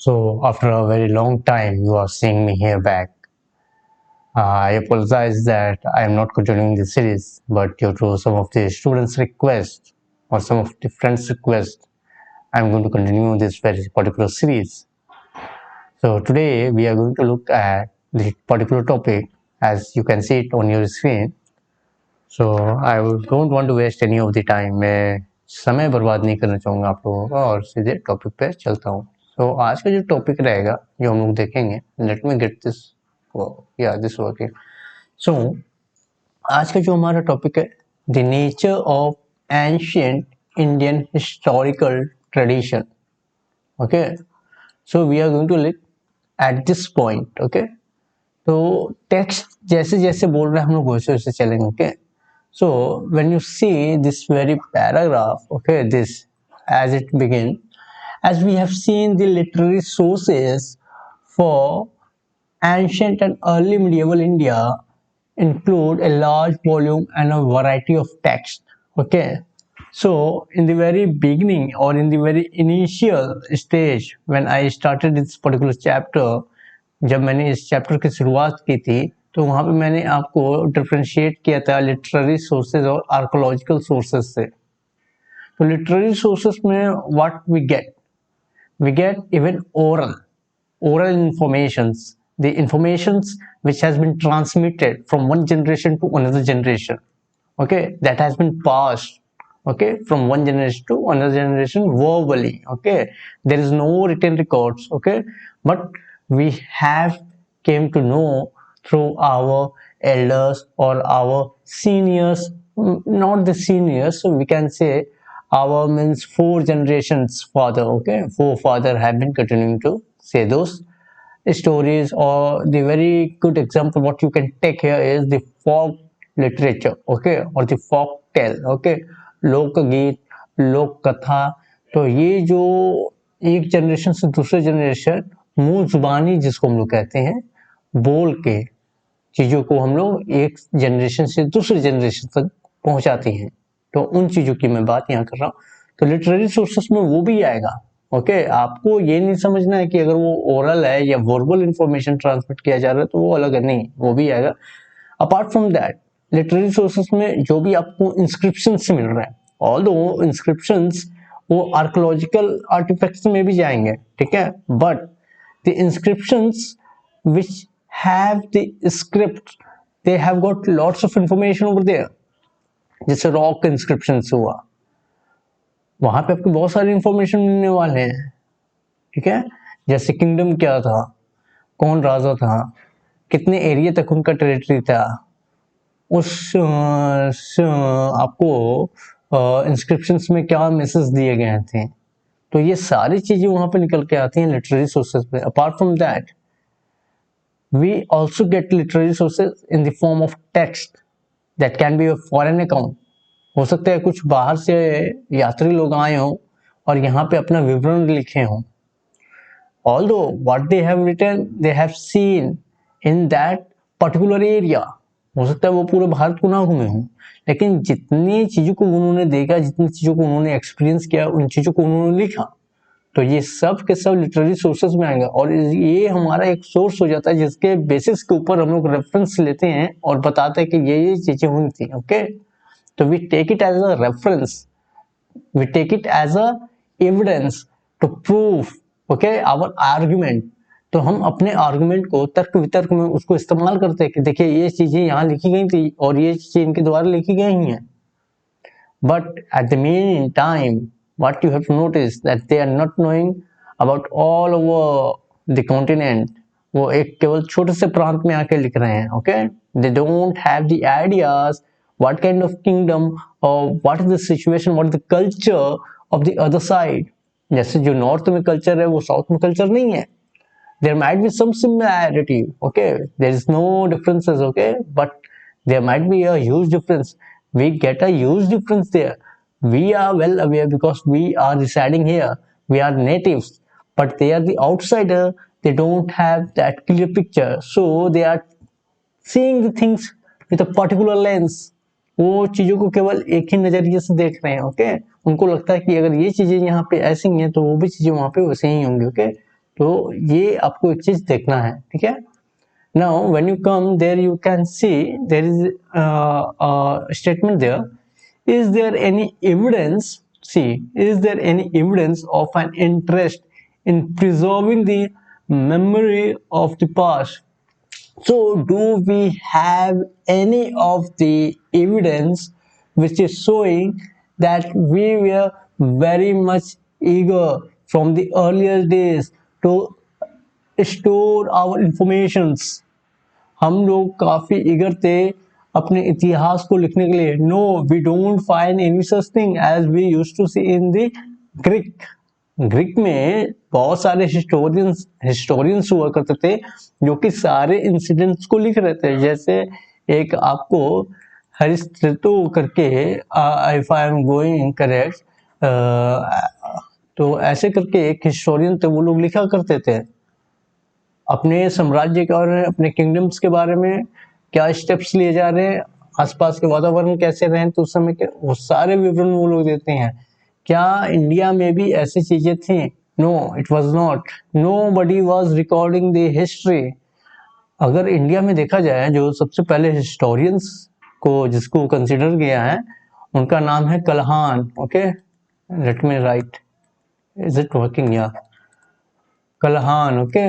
So after a very long time, you are seeing me here back. I apologize that I am not continuing the series, but due to some of the students' requests or some of the friends' requests, I am going to continue this very particular series. So today we are going to look at the particular topic as you can see it on your screen. So I don't want to waste any of the time. मैं समय बर्बाद नहीं करना चाहूँगा आप लोगों का और सीधे टॉपिक पे चलता हूँ. So आज का जो टॉपिक रहेगा जो हम लोग देखेंगे, लेट मी गेट दिस या दिस वर्किंग. सो आज का जो हमारा टॉपिक है, the nature of ancient Indian historical tradition. Okay, so we are going to look at this point. Okay, तो टेक्स्ट जैसे जैसे बोल रहे हैं हम लोग वैसे वैसे चलेंगे. Okay, so when you see this very paragraph, okay, this as it begin, as we have seen the literary sources for ancient and early medieval India include a large volume and a variety of text. Okay, so in the very beginning or in the very initial stage when I started this particular chapter, जब मैंने इस chapter की शुरुआत की थी तो वहां पे मैंने आपको डिफ्रेंशिएट किया था लिटरेरी सोर्सेज और आर्कोलॉजिकल सोर्सेज से. तो लिटरेरी सोर्सेज में what we get even oral informations, the informations which has been transmitted from one generation to another generation. Okay, that has been passed, okay, from one generation to another generation verbally. Okay, there is no written records. Okay, but we have came to know through our elders or our seniors, not the seniors, so we can say our means 4 generations father. Okay, forefather have been continuing to say those stories. Or the very good example what you can take here is the folk literature. Okay, or the folk tale. Okay, लोकगीत, लोक कथा. तो ये जो एक generation से दूसरे generation मुंह जुबानी जिसको हम लोग कहते हैं, बोल के चीजों को हम लोग एक जनरेशन से दूसरे जनरेशन तक पहुंचाते हैं. तो उन चीजों की मैं बात यहाँ कर रहा हूँ. तो लिटरेरी सोर्सेस में वो भी आएगा. ओके, आपको ये नहीं समझना है कि अगर वो ओरल है या वर्बल इंफॉर्मेशन ट्रांसमिट किया जा रहा है तो वो अलग है, नहीं, वो भी आएगा. Apart from that, literary sources में जो भी आपको इंस्क्रिप्शन से मिल रहा है, ऑल दो इंस्क्रिप्शंस वो आर्कोलॉजिकल आर्टिफैक्ट्स में भी जाएंगे, ठीक है, but the inscriptions which have the script, they have got lots of information over there. जैसे रॉक इंस्क्रिप्शंस हुआ, वहां पे आपको बहुत सारी इंफॉर्मेशन मिलने वाले हैं, ठीक है. जैसे किंगडम क्या था, कौन राजा था, कितने एरिया तक उनका टेरिटरी था, उस आपको इंस्क्रिप्शंस में क्या मैसेज दिए गए थे. तो ये सारी चीजें वहां पे निकल के आती हैं लिटरेरी सोर्सेज पे. Apart from that we also get literary sources in the form of text that can be a foreign account. हो सकता है कुछ बाहर से यात्री लोग आए हों और यहाँ पे अपना विवरण लिखे हों. Although what they have written, they have seen in that particular area. हो सकता है वो पूरे भारत को ना घूमे हों, लेकिन जितनी चीजों को उन्होंने देखा, जितनी चीजों को उन्होंने एक्सपीरियंस किया, उन चीजों को उन्होंने लिखा. तो ये सब के सब लिटरेरी सोर्सेज में आएगा और ये हमारा एक सोर्स हो जाता है जिसके बेसिस के ऊपर हम लोग रेफरेंस लेते हैं और बताते हैं कि ये चीजें हुई थी. ओके, तो we take it as a reference, we take it as a evidence to prove, okay, our argument. तो हम अपने आर्गुमेंट को तर्क वितर्क में उसको इस्तेमाल करते हैं कि देखिए ये चीजें यहाँ लिखी गई थी और ये चीजें इनके द्वारा लिखी गई हैं. But at the mean time, what you have to notice that they are not knowing about all over the continent. वो एक केवल छोटे से प्रांत में आके लिख रहे हैं. Okay, they don't have the ideas what kind of kingdom or what is the situation, what is the culture of the other side. जैसे जो नॉर्थ में कल्चर है वो साउथ में कल्चर नहीं है. There might be some similarity, okay, there is no differences, okay, but there might be a huge difference. We get a huge difference there. We are well aware because we are residing here, we are natives, but they are the outsider. They don't have that clear picture, so they are seeing the things with a particular lens. वो चीजों को केवल एक ही नजरिए से देख रहे हैं. ओके, उनको लगता है कि अगर ये चीजें यहाँ पे ऐसी हैं तो वो भी चीजें वहां पे वैसे ही होंगी. ओके, तो ये आपको एक चीज देखना है, ठीक है। Now when you come there you can see there is a statement there. Is there any evidence, see, is there any evidence of an interest in preserving the memory of the past? So do we have any of the evidence which is showing that we were very much eager from the earlier days to store our informations? हम लोग काफी eager थे अपने इतिहास को लिखने के लिए। No, we don't find any such thing as we used to see in the Greek. Greek में बहुत सारे हिस्टोरियंस हुआ करते थे जो कि सारे इंसिडेंट्स को लिख रहे थे। जैसे एक आपको हरिस्ट्रेटो करके, if I am going correct, तो ऐसे करके एक हिस्टोरियन थे, वो लोग लिखा करते थे अपने साम्राज्य के और अपने किंगडम्स के बारे में, क्या स्टेप्स लिए जा रहे हैं, आसपास के वातावरण कैसे रहे तो उस समय के वो सारे विवरण वो लोग देते हैं। क्या इंडिया में भी ऐसी चीजें थी? No, it was not. Nobody was recording the history. अगर इंडिया में देखा जाए, जो सबसे पहले हिस्टोरियंस को जिसको कंसिडर किया है उनका नाम है Kalhan. Okay, let me write, is it working? या कलहान। ओके,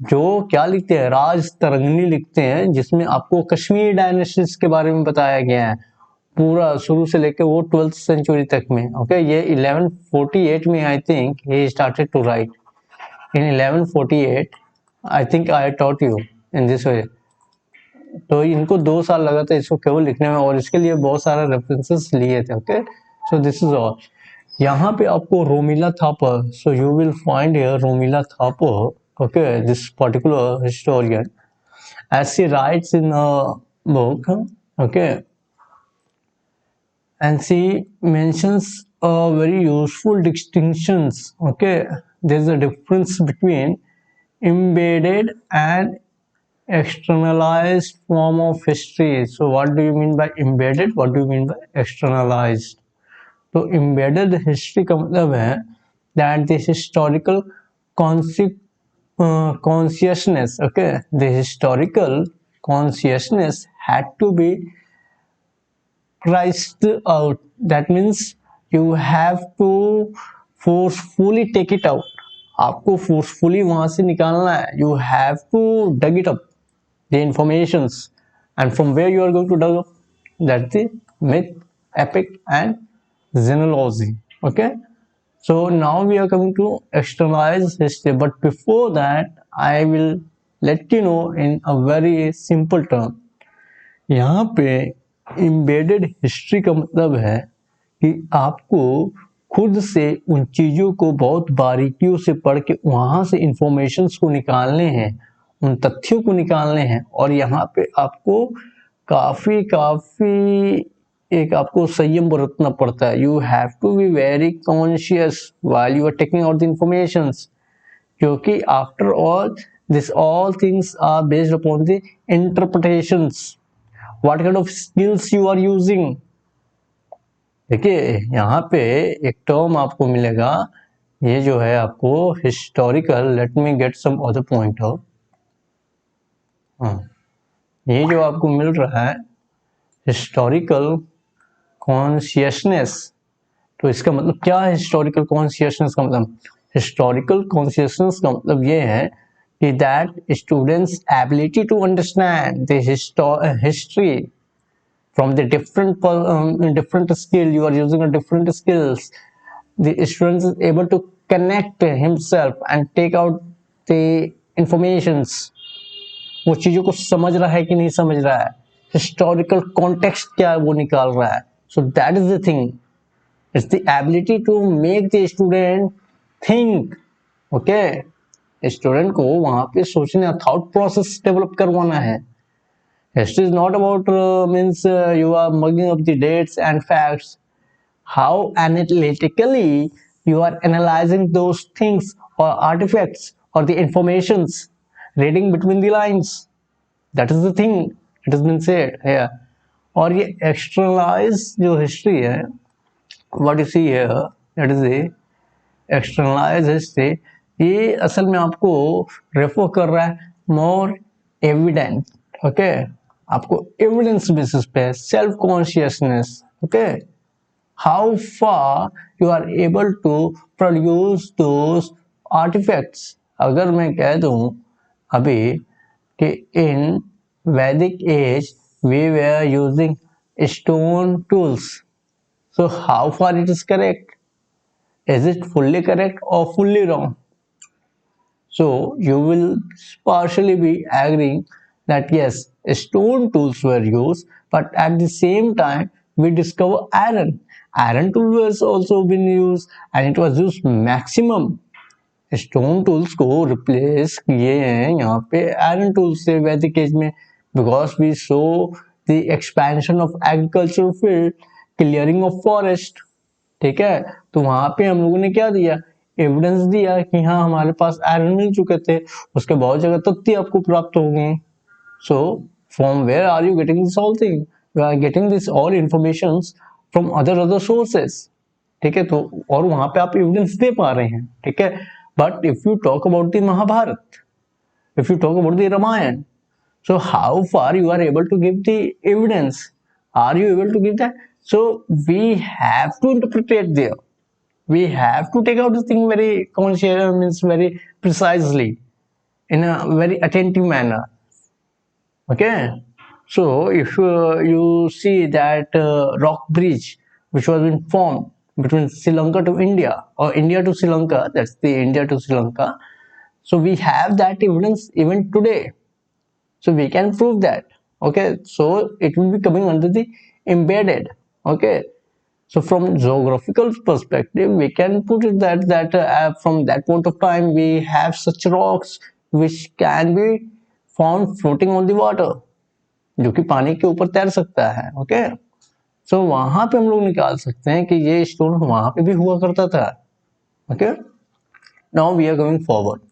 जो क्या लिखते हैं, राज तरंगिणी लिखते हैं, जिसमें आपको कश्मीर डायनेस्टीज के बारे में बताया गया है पूरा शुरू से लेके वो 12th सेंचुरी तक में। ओके, ये 1148 में I think he started to write. In 1148 I think I taught you in this way. तो इनको 2 साल लगा था इसको केवल लिखने में, और इसके लिए बहुत सारे रेफरेंसेस लिए थे। Okay, so this is all. यहाँ पे आपको Romila Thapar, so you will find here Romila Thapar, okay, this particular historian, as she writes in a book, okay, and she mentions a very useful distinctions. Okay, there's a difference between embedded and externalized form of history. So what do you mean by embedded? What do you mean by externalized? तो embedded history का मतलब है that this historical consciousness, okay, the historical consciousness had to be priced out. That means you have to forcefully take it out. आपको forcefully वहां से निकालना है. You have to dug it up, the informations, and from where you are going to dug up? That's the myth, epic, and genealogy. Okay. So now we are coming to externalized history, but before that I will let you know in a very simple term. यहाँ पे embedded history का मतलब है कि आपको खुद से उन चीजों को बहुत बारीकियों से पढ़ के वहां से इंफॉर्मेशंस को निकालने हैं, उन तथ्यों को निकालने हैं, और यहाँ पे आपको काफी एक आपको संयम बरतना पड़ता है. You have to be very conscious while you are taking out the informations, क्योंकि after all this all things are based upon the interpretations, what kind of skills you are using. देखिए यहाँ पे एक टर्म आपको मिलेगा, ये जो है आपको historical, let me get some other point of, ये जो आपको मिल रहा है हिस्टोरिकल कॉन्शियसनेस, तो इसका मतलब क्या है हिस्टोरिकल कॉन्शियसनेस का मतलब? हिस्टोरिकल कॉन्शियसनेस का मतलब ये है कि that students ability to understand the history from the different skill, you are using a different skills, the student is able to connect himself and take out the informations. वो चीजों को समझ रहा है कि नहीं समझ रहा है, हिस्टोरिकल कॉन्टेक्स्ट क्या है वो निकाल रहा है. So that is the thing, it's the ability to make the student think. Okay, student को वहां पे सोचने, थॉट प्रोसेस डेवलप करवाना है. History is not about you are mugging up the dates and facts. How analytically you are analyzing those things or artifacts or the informations, reading between the lines. That is the thing. It has been said here. और ये externalized जो history है, what you see here, that is the externalized history. ये असल में आपको refer कर रहा है मोर एविडेंट, ओके, आपको एविडेंस बेसिस पे self consciousness, okay, how far you are able to produce those artifacts. अगर मैं कह दूं अभी कि in Vedic age we were using stone tools, so how far it is correct? Is it fully correct or fully wrong? So you will partially be agreeing that yes, stone tools were used, but at the same time we discover iron. Iron tool was also been used and it was used maximum. Stone tools को replace किए हैं यहाँ पे iron tools से Vedic age में, because we saw the expansion of agriculture field, clearing of forest, ठीक है। तो वहां पे हम लोगों ने क्या दिया, एविडेंस दिया कि हाँ हमारे पास आयरन मिल चुके थे, उसके बहुत जगह तथ्य आपको प्राप्त हो गए। So from where are you getting this all thing? You are getting this all information from other sources, ठीक है। तो और वहां पे आप एविडेंस दे पा रहे हैं, ठीक है। But if you talk about the Mahabharata, if you talk about the Ramayana, so how far you are able to give the evidence? Are you able to give that? So we have to interpret there. We have to take out the thing very conscious, means very precisely, in a very attentive manner. Okay. So if you see that rock bridge which was been formed between Sri Lanka to India or India to Sri Lanka, that's the India to Sri Lanka. So we have that evidence even today. So we can prove that. Okay. So it will be coming under the embedded. Okay. So from geographical perspective, we can put it that from that point of time we have such rocks which can be found floating on the water, जो कि पानी के ऊपर तैर सकता है। Okay, सो वहां पे हम लोग निकाल सकते हैं कि ये स्टोन वहां पे भी हुआ करता था। Okay, now we are going forward.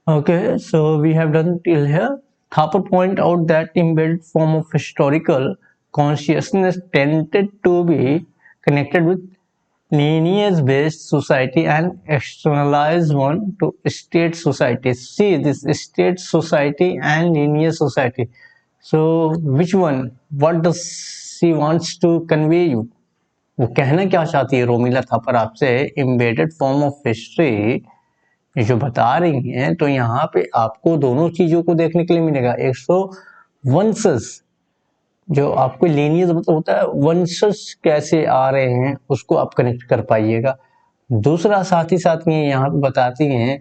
Okay, so we have done till here. Thapar point out that embedded form of historical consciousness tended to be connected with lineage-based society and externalized one to state society. See this state society and lineage society. So which one? What does she wants to convey you? वो कहना क्या चाहती है रोमिला थापर आपसे? Embedded form of history जो बता रही हैं, तो यहाँ पे आपको दोनों चीजों को देखने के लिए मिलेगा। एक तो वंशज, जो आपको लीनियज होता है, वंशज कैसे आ रहे हैं उसको आप कनेक्ट कर पाइएगा। दूसरा साथ ही साथ ये यहाँ पे बताती हैं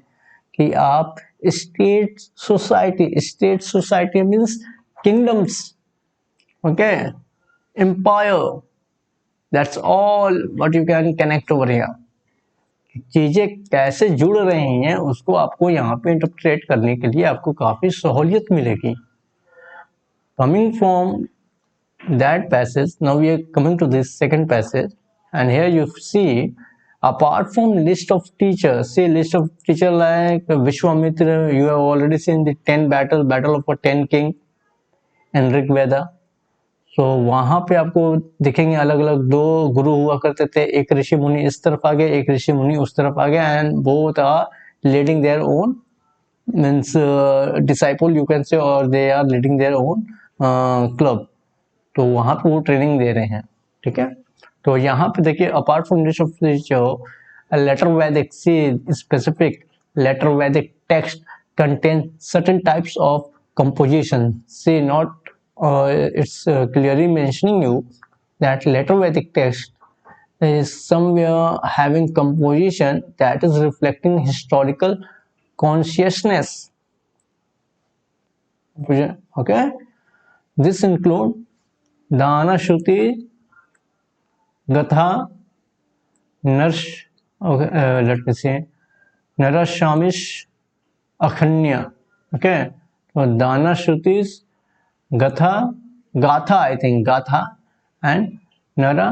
कि आप state society means kingdoms, okay, empire, that's all what you can connect over here. चीजें कैसे जुड़ रही हैं उसको आपको यहाँ पे इंटरप्रेट करने के लिए आपको काफी सहूलियत मिलेगी। Coming from that passage, now we are coming to this second passage, and here you see apart from list of teachers, say list of teacher like Vishwamitra, you have already seen the 10 battle of a 10 king and Rig Veda. तो वहां पे आपको दिखेंगे अलग अलग दो गुरु हुआ करते थे, एक ऋषि मुनि इस तरफ आ गए, एक ऋषि मुनि उस तरफ आ गए, and both are leading their own means disciple you can say, और they are leading their own club. तो वहां पे वो ट्रेनिंग दे रहे हैं, ठीक है। तो यहाँ पे देखिए apart from this of later Vedic, see specific later Vedic text contain certain types of composition. See, not it's clearly mentioning you that later Vedic text is somewhere having composition that is reflecting historical consciousness. Okay, this include Dana Shruti, Gatha, Narsh, okay, let me see, Narashamish, अखन्य, okay. तो दाना श्रुतिस, गथा, गाथा, I think गाथा, and नरा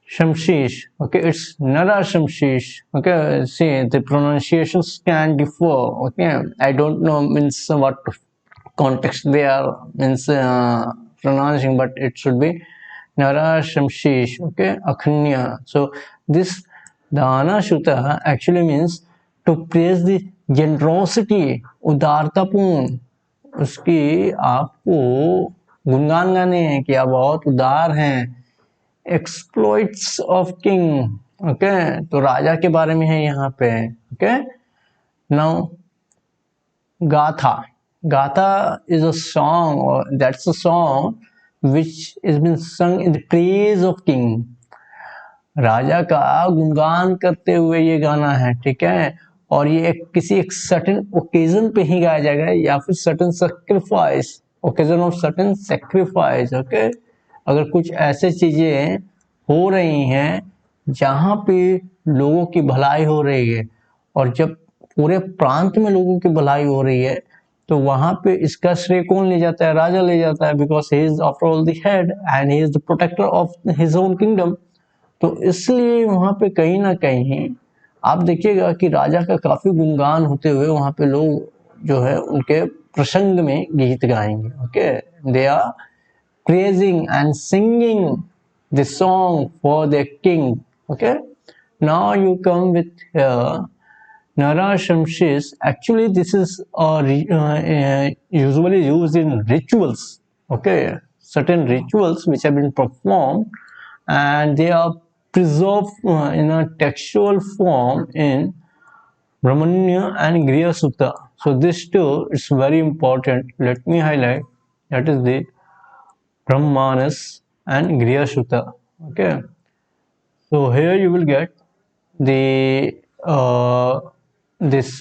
शमशीश, okay, it's नरा शमशीश, okay. See the pronunciations can differ, okay, I don't know means what context they are means pronouncing, but it should be nara shamshish, okay, akhanya. So this दाना श्रुता actually means to praise the generosity, उदारतापूर्ण, उसकी आपको गुणगान गाने हैं कि आप बहुत उदार हैं. एक्सप्लॉइट्स ऑफ किंग, ओके, तो राजा के बारे में है यहाँ पे. ओके, नाउ गाथा. गाथा is a song, or that's a song which has been sung in the praise of king. राजा का गुणगान करते हुए ये गाना है, ठीक है. और ये किसी एक सर्टेन ओकेजन पे ही गाया जाएगा, या फिर certain sacrifice, occasion of certain sacrifice. Okay, अगर कुछ ऐसे चीजें हो रही हैं जहां पे लोगों की भलाई हो रही है, और जब पूरे प्रांत में लोगों की भलाई हो रही है, तो वहां पे इसका श्रेय कौन ले जाता है? राजा ले जाता है, because he is after all the head and he is the protector of his own kingdom. तो इसलिए वहां पे कहीं ना कहीं आप देखिएगा कि राजा का काफी गुणगान होते हुए वहां पे लोग जो है उनके प्रसंग में गीत गाएंगे. Okay, they are praising and singing the song for their king. Okay, now you come with Nara Shamshis. Actually, this is usually used in rituals. Okay, certain rituals which have been performed, and they are preserved in a textual form in Brahmanya and Griya Sutta. So this too is very important. Let me highlight. That is the Brahmanas and Griya Sutta. Okay, so here you will get the this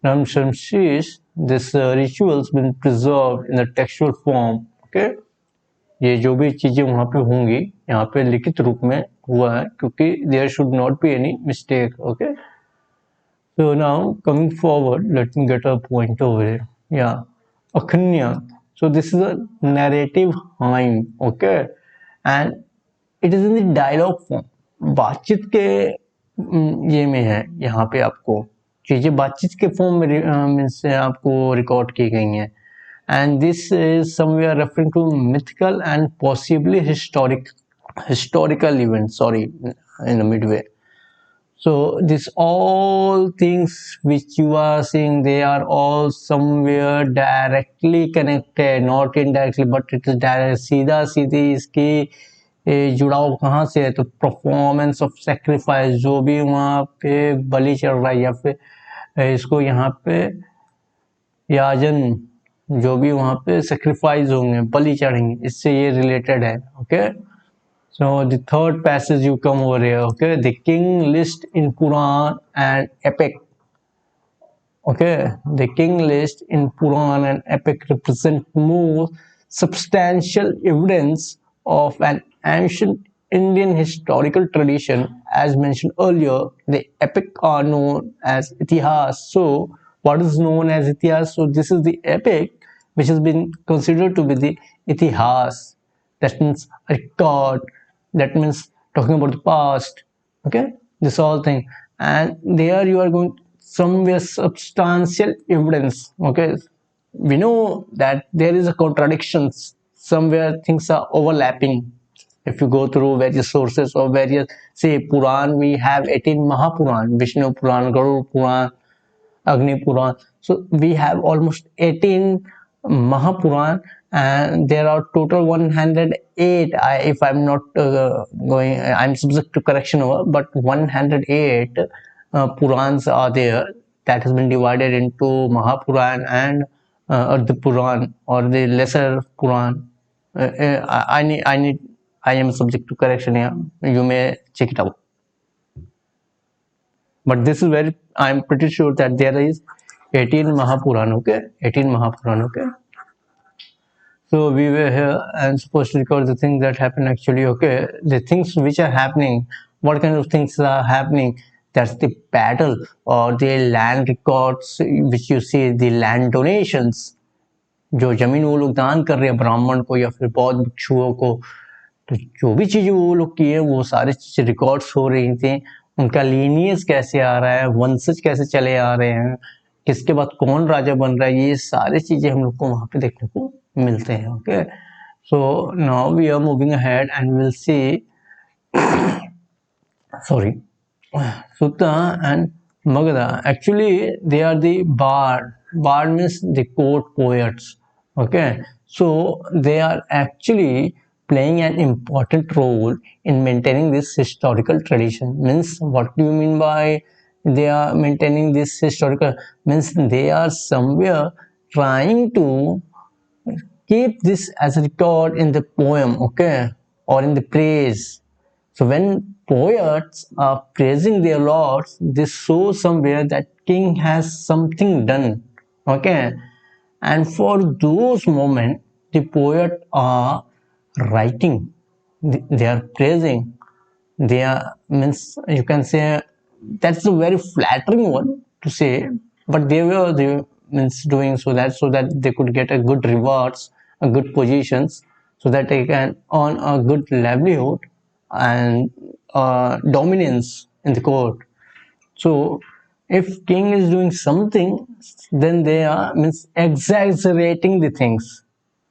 Ramshamshis, this rituals been preserved in the textual form. Okay, ये जो भी चीजें वहाँ पे होंगी यहाँ पे लिखित रूप में हुआ है, क्योंकि there should not be any mistake. Okay, so now coming forward, let me get a point over here. Yeah, Akhanya. So this is a narrative hymn. Okay, and it is in the dialogue form. बातचीत के ये में है, यहाँ पे आपको चीजें बातचीत के फॉर्म में से आपको रिकॉर्ड की गई हैं. And this is somewhere referring to mythical and possibly historical events. Sorry, in the midway. So this all things which you are seeing, they are all somewhere directly connected, not indirectly, but it is direct. सीधा सीधी इसकी जुड़ाव कहाँ से है? तो performance of sacrifice, जो भी वहाँ पे बलि चढ़ रहा है, या फिर इसको यहाँ पे याजन, जो भी वहाँ पे सेक्रीफाइस होंगे, बलि चढ़ेंगे, इससे ये रिलेटेड है. Okay, so the third passage you come over here. Okay, the king list in Puran and epic. Okay, the king list in Puran and epic represent more substantial evidence of an ancient Indian historical tradition. As mentioned earlier, the epic are known as itihas. So what is known as itihas? So this is the epic which has been considered to be the itihas. That means a record. That means talking about the past. Okay, this all thing, and there you are going somewhere substantial evidence. Okay, we know that there is a contradictions somewhere, things are overlapping. If you go through various sources or various, say Puran, we have 18 Mahapuran, Vishnu Puran, Garuda Puran, Agni Puran. So we have almost 18 Mahapuran, and there are total 108. If I'm not I'm subject to correction over, but 108 Purans are there that has been divided into Mahapuran and the Puran, or the lesser Puran. I am subject to correction here. You may check it out. But this is very, I'm pretty sure that there is 18 Mahapuran. Okay, 18 Mahapuran. Okay, so we were here and supposed to record the things that happen actually. Okay, the things which are happening, what kind of things are happening? That's the battle or the land records which you see, the land donations. जो जमीन वो लोग दान कर रहे हैं ब्राह्मण को या फिर बौद्ध भिक्षुओं को, तो जो भी चीजें वो लोग किए वो सारी चीजें रिकॉर्ड्स हो रही थी. उनका लीनियस कैसे आ रहा है, वंशज कैसे चले आ रहे हैं, किसके बाद कौन राजा बन रहा है, ये सारी चीजें हम लोग को वहां पे देखने को मिलते हैं. Okay, so now we are moving ahead and will see, sorry, Sutta and Magadha. Actually, they are the bard. Bard means the court poets. Okay, so they are actually playing an important role in maintaining this historical tradition. Means, what do you mean by they are maintaining this historical? Means they are somewhere trying to keep this as a record in the poem, okay, or in the praise. So when poets are praising their lords, they show somewhere that king has something done, okay. And for those moments, the poet are writing, they are praising, they are means you can say that's a very flattering one to say, but they means doing so that they could get a good rewards, a good positions, so that they can earn a good livelihood and dominance in the court. So if king is doing something, then they are means exaggerating the things.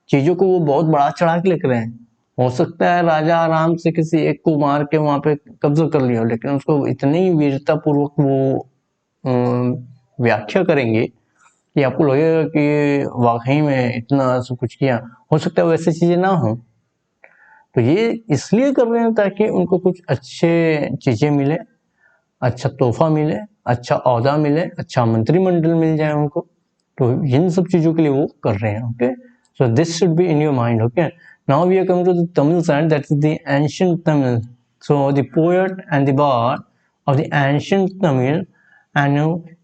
चीजों को वो बहुत बड़ा चढ़ा के लिख रहे हैं. हो सकता है राजा आराम से किसी एक को मार के वहां पे कब्जा कर लिया, लेकिन उसको इतनी वीरता पूर्वक वो व्याख्या करेंगे कि आपको लगेगा कि वाकई में इतना सब कुछ किया. हो सकता है वैसे चीजें ना हो, तो ये इसलिए कर रहे हैं ताकि उनको कुछ अच्छे चीजें मिले, अच्छा तोहफा मिले, अच्छा औहदा मिले, अच्छा मंत्रिमंडल मिल जाए उनको. तो इन सब चीजों के लिए वो कर रहे हैं. Okay, so this should be in your mind. Okay, now we are coming to the Tamil side, that is the ancient Tamil. So the poet and the bard of the ancient Tamil and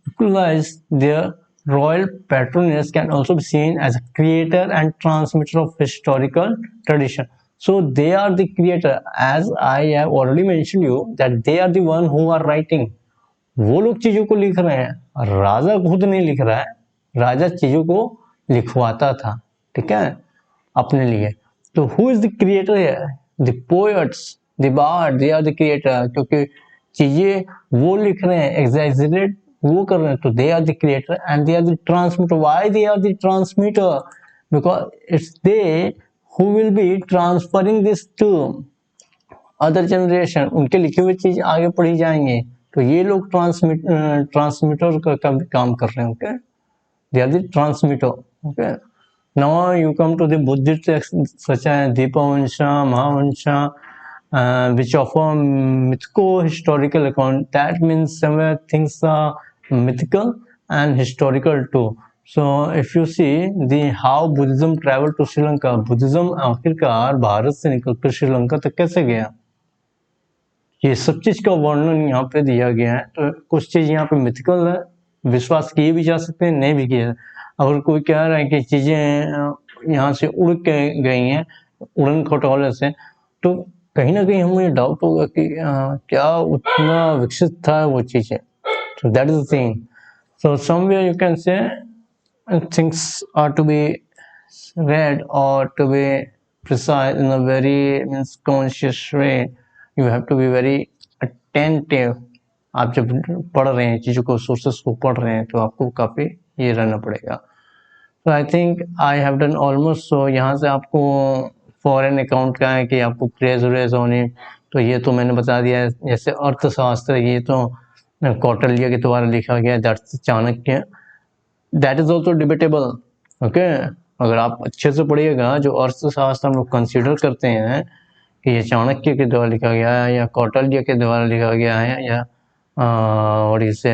utilize their royal patronage can also be seen as a creator and transmitter of historical tradition. So they are the creator, as I have already mentioned you that they are the one who are writing. वो लोग चीजों को लिख रहे हैं, राजा खुद नहीं लिख रहा है, राजा चीजों को लिखवाता था, ठीक है, अपने लिए. तो हु इज द क्रिएटर है? The poets, the bard, they are the creator. क्योंकि चीजें वो लिख रहे हैं, एग्जैजरेट वो कर रहे हैं, तो they are the creator and they are the transmitter. Why they are the transmitter? Because it's they who will be transferring this to other generation. उनके लिखे हुए चीज आगे पढ़ी जाएंगे, तो ये लोग ट्रांसमीटर का भी काम कर रहे हैं. Okay, they are the transmitter. Okay, now you come to the Buddhist texts such as Dipavansha, Mahavansha, which offer mythico-historical account. That means somewhere things are mythical and historical too. So if you see the how Buddhism traveled to Sri Lanka, Buddhism आखिरकार भारत से निकलकर श्रीलंका तक कैसे गया, ये सब चीज का वर्णन यहाँ पे दिया गया है. तो कुछ चीज यहाँ पे मिथिकल है, विश्वास किए भी जा सकते हैं, नहीं भी किए. अगर कोई कह रहा है कि चीजें यहाँ से उड़ के गई हैं उड़न खटोले से, तो कहीं ना कहीं हमें डाउट होगा कि क्या उतना विकसित था वो चीजें. So that is the thing. So somewhere you can say things are to be read or to be precise in a very means conscious way. You have to be very attentive. आप जब पढ़ रहे हैं चीज़ों को, sources को पढ़ रहे हैं, तो आपको काफ़ी ये रहना पड़ेगा. तो I think I have done almost. So यहाँ से आपको फॉरेन अकाउंट का है कि आपको प्रेज व्रेज होने, तो ये तो मैंने बता दिया है. जैसे अर्थशास्त्र, ये तो कौटिल्य के द्वारा लिखा गया, that's Chanakya. That is also debatable. Okay, अगर आप अच्छे से पढ़िएगा, जो अर्थशास्त्र हम लोग कंसिडर करते हैं कि ये चाणक्य के द्वारा लिखा गया है या कौटिल्य के द्वारा लिखा गया है, या और इसे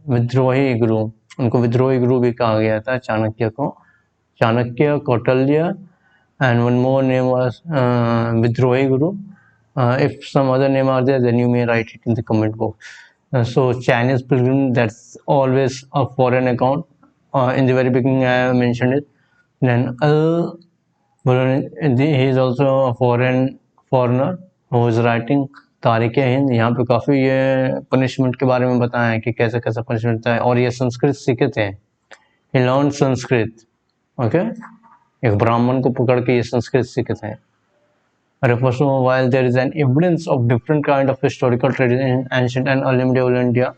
विद्रोही गुरु, उनको विद्रोही गुरु भी कहा गया था चाणक्य को. Chanakya, Kautilya, and one more name was Vidrohi Guru. If some other name are there, then you may write it in the comment box. So Chinese pilgrim, that's always a foreign account. In the very beginning I mentioned it. Then he is also a foreigner who is writing तारीख हिंद. यहाँ पे काफ़ी ये punishment के बारे में बताया है कि कैसे कैसा पनिशमेंट है, और ये संस्कृत सीखे थे. He learned Sanskrit. ओके, एक ब्राह्मण को पकड़ के ये संस्कृत सीखे थे. refers to while there is an evidence of different kind of historical tradition in ancient and early medieval India.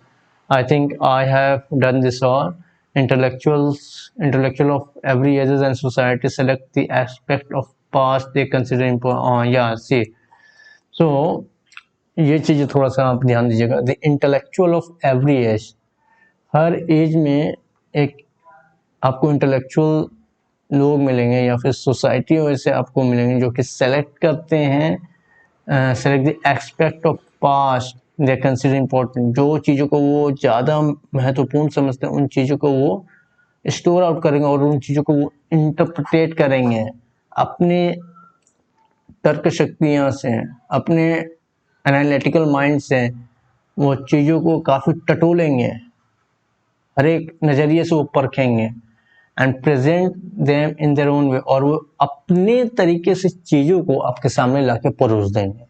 I think I have done this all. Intellectual of every ages and society select the aspect of past they consider important. Yeah, see. So ये चीज़ें थोड़ा सा आप ध्यान दीजिएगा। The intellectual of every age, हर age में एक आपको इंटेलेक्चुअल लोग मिलेंगे या फिर सोसाइटी वैसे आपको मिलेंगे जो कि सेलेक्ट करते हैं, select the expect of past they consider important, जो चीज़ों को वो ज़्यादा महत्वपूर्ण समझते हैं उन चीज़ों को वो स्टोर आउट करेंगे और उन चीज़ों को वो इंटरप्रिटेट करेंगे अपने तर्क शक्तियाँ से, अपने एनालिटिकल माइंड से वो चीज़ों को काफ़ी टटोलेंगे, हर एक नज़रिए से वो परखेंगे and present them in their own way, और वो अपने तरीके से चीज़ों को आपके सामने लाके परोस देंगे।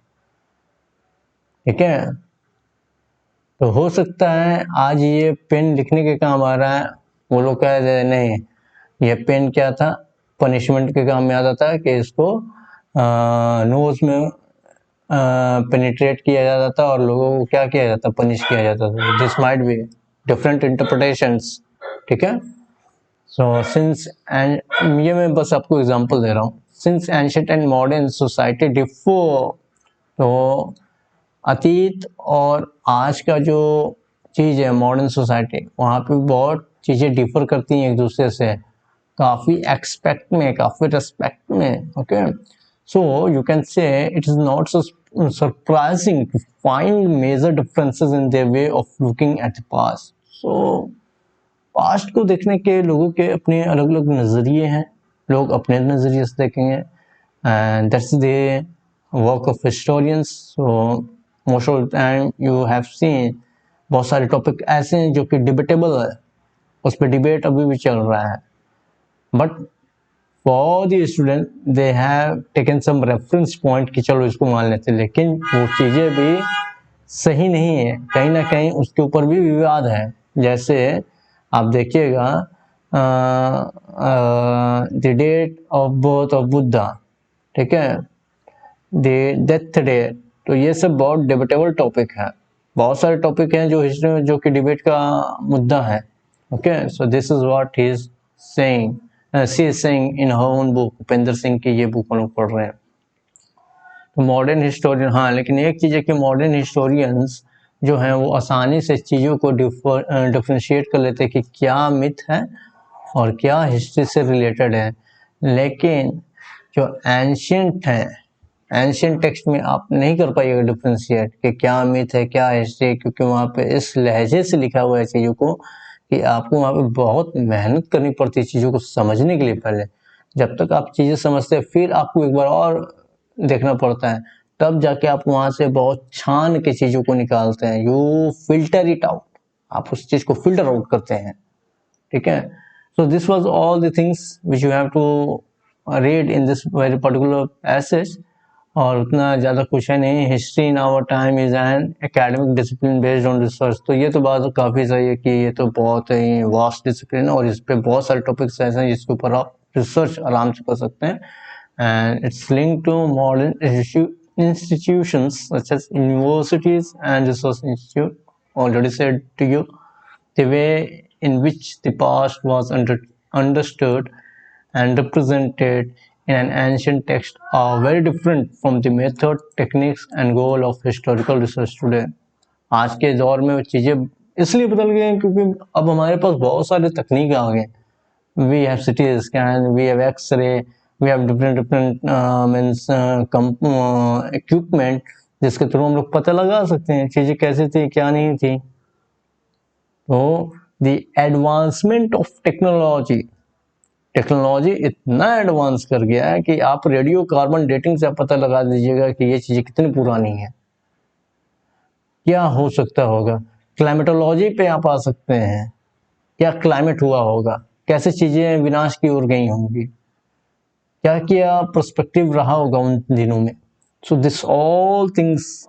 ठीक है, तो हो सकता है आज ये पेन लिखने के काम आ रहा है, वो लोग कह रहे नहीं ये पेन क्या था, पनिशमेंट के काम में आता था कि इसको नोज में पेनिट्रेट किया जाता था और लोगों को क्या किया जाता, पनिश किया जाता था। This might be different interpretations. ठीक है, सो सिंस एंड ये मैं बस आपको एग्जांपल दे रहा हूँ। Since ancient and modern society differ, तो अतीत और आज का जो चीज़ है मॉडर्न सोसाइटी, वहाँ पे बहुत चीज़ें डिफर करती हैं एक दूसरे से, काफ़ी एक्सपेक्ट में, काफ़ी रेस्पेक्ट में। Okay, so you can say it is not so surprising to find major differences in their way of looking at the past. So past को देखने के लोगों के अपने अलग अलग नज़रिए हैं, लोग अपने नज़रिए से देखेंगे and that's the work of historians. So most of the time you have seen बहुत सारे टॉपिक ऐसे हैं जो कि डिबेटेबल है, उस पर डिबेट अभी भी चल रहा है, but for the student they have taken some reference point कि चलो इसको मान लेते, लेकिन वो चीज़ें भी सही नहीं है, कहीं ना कहीं उसके ऊपर भी विवाद है। जैसे आप देखिएगा the date of birth of Buddha, ठीक है, द डेथ डे, तो ये सब बहुत डिबेटेबल टॉपिक है। बहुत सारे टॉपिक हैं जो हिस्ट्री में जो कि डिबेट का मुद्दा है। Okay, so this is what he is saying, she is saying in her own book. Upendra Singh की ये बुक हम लोग पढ़ रहे हैं। तो मॉडर्न हिस्टोरियन, हाँ, लेकिन एक चीज़ है कि मॉडर्न हिस्टोरियंस जो हैं वो आसानी से चीज़ों को डिफ्रेंशिएट कर लेते हैं कि क्या मिथ है और क्या हिस्ट्री से रिलेटेड है। लेकिन जो एंशियंट है, एंशियंट टेक्स्ट में आप नहीं कर पाइएगा डिफ्रेंशिएट कि क्या मिथ है क्या हिस्ट्री, क्योंकि वहाँ पे इस लहजे से लिखा हुआ है चीज़ों को कि आपको वहाँ पे बहुत मेहनत करनी पड़ती है चीज़ों को समझने के लिए। पहले जब तक आप चीज़ें समझते हैं फिर आपको एक बार और देखना पड़ता है, तब जाके आप वहाँ से बहुत छान के चीज़ों को निकालते हैं। यू फिल्टर इट आउट, आप उस चीज़ को फिल्टर आउट करते हैं। ठीक है, so this was all the things which you have to read in this very particular passage. और उतना ज़्यादा कुछ है नहीं। History in our time is an academic discipline based on research, तो ये तो बात काफ़ी सही है कि ये तो बहुत ही वास्ट डिसिप्लिन है और इस पे बहुत सारे टॉपिक्स ऐसे हैं जिसके ऊपर आप रिसर्च आराम से कर सकते हैं। And it's linked to modern institutions such as universities and research institute. Already said to you, the way in which the past was understood and represented in an ancient text are very different from the method, techniques and goal of historical research today. आज के दौर में वो चीज़ें इसलिए बदल गई हैं क्योंकि अब हमारे पास बहुत सारे तकनीक आ गए। We have CT scan, we have X-ray, we have different means equipment जिसके थ्रू हम लोग पता लगा सकते हैं चीज़ें कैसी थी क्या नहीं थी। तो the advancement of technology, technology इतना एडवांस कर गया है कि आप रेडियो कार्बन डेटिंग से पता लगा दीजिएगा कि ये चीज़ें कितनी पुरानी है, क्या हो सकता होगा। क्लाइमेटोलॉजी पे आप आ सकते हैं, क्या क्लाइमेट हुआ होगा, कैसे चीज़ें विनाश की ओर गई होंगी, क्या क्या पर्सपेक्टिव रहा होगा उन दिनों में। So this all things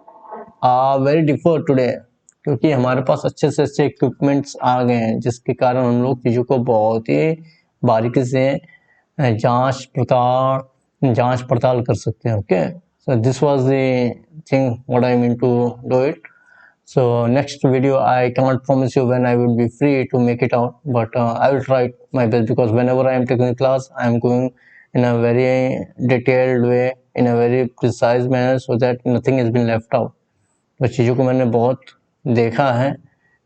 are very differ today, क्योंकि हमारे पास अच्छे से अच्छे इक्विपमेंट्स आ गए हैं जिसके कारण हम लोग चीज़ों को बहुत ही बारीकी से जांच पड़ताल कर सकते हैं। Okay, so this was the thing what I mean to do it. So next video I cannot promise you when I will be free to make it out, but I will try my best, because whenever I am taking a class I am going in a very detailed way, in a very precise manner, so that nothing has been left out. वो चीज़ों को मैंने बहुत देखा है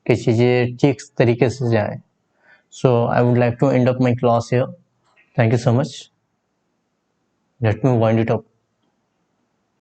कि चीज़ें ठीक तरीके से जाएँ। So I would like to end up my class here. Thank you so much. Let me wind it up.